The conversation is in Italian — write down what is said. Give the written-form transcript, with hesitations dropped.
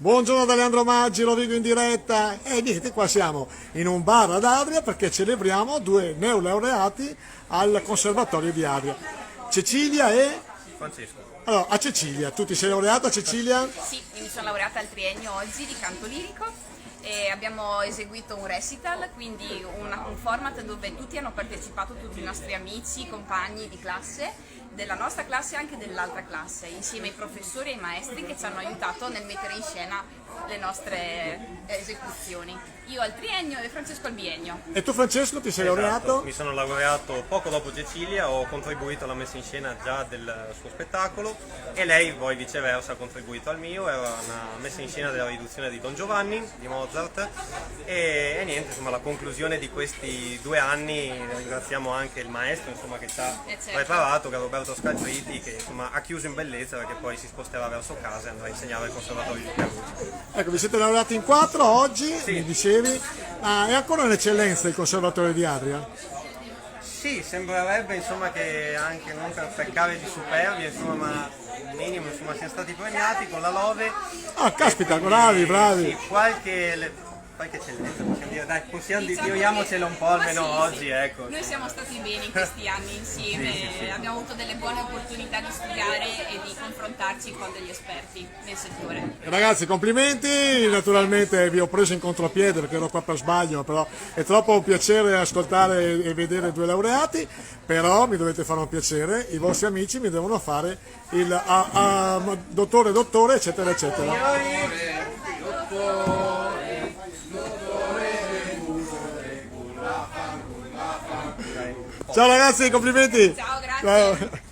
Buongiorno da Leandro Maggi, lo dico in diretta e niente, qua siamo in un bar ad Adria perché celebriamo due neolaureati al Conservatorio di Adria, Cecilia e... Francesco. Allora, a Cecilia, tu ti sei laureata Cecilia? Sì, mi sono laureata al triennio oggi di canto lirico e abbiamo eseguito un recital, quindi un format dove tutti hanno partecipato, tutti i nostri amici, compagni di classe, della nostra classe e anche dell'altra classe, insieme ai professori e ai maestri che ci hanno aiutato nel mettere in scena le nostre esecuzioni. Io al triennio e Francesco al biennio. E tu Francesco ti sei laureato? Mi sono laureato poco dopo Cecilia, ho contribuito alla messa in scena già del suo spettacolo e lei poi viceversa ha contribuito al mio, era una messa in scena della riduzione di Don Giovanni di Mozart e niente, insomma la conclusione di questi 2 anni, ringraziamo anche il maestro insomma, che ci ha preparato, che è Roberto Scaltriti, che insomma ha chiuso in bellezza perché poi si sposterà verso casa e andrà a insegnare al Conservatorio di Perugia. Ecco, vi siete laureati in 4 oggi, Sì. mi dicevi. È ancora un'eccellenza il Conservatorio di Adria? Sì, sembrerebbe insomma che anche non per peccare di superbia, insomma, ma minimo insomma siamo stati premiati con la lode. Ah, caspita, Quindi, bravi, bravi. Sì, qualche eccellenza possiamo dire, dai, possiamo Diciamo tiriamocelo un po' ma almeno sì, oggi, sì. ecco. Noi siamo stati bene in questi anni insieme, Sì. abbiamo avuto delle buone opportunità di studiare e di confrontarci con degli esperti nel settore. Ragazzi, complimenti, naturalmente vi ho preso in contropiede perché ero qua per sbaglio, però è troppo un piacere ascoltare e vedere due laureati, però mi dovete fare un piacere, i vostri amici mi devono fare il dottore, eccetera, eccetera. Ciao ragazzi, complimenti! Ciao, grazie! Ciao.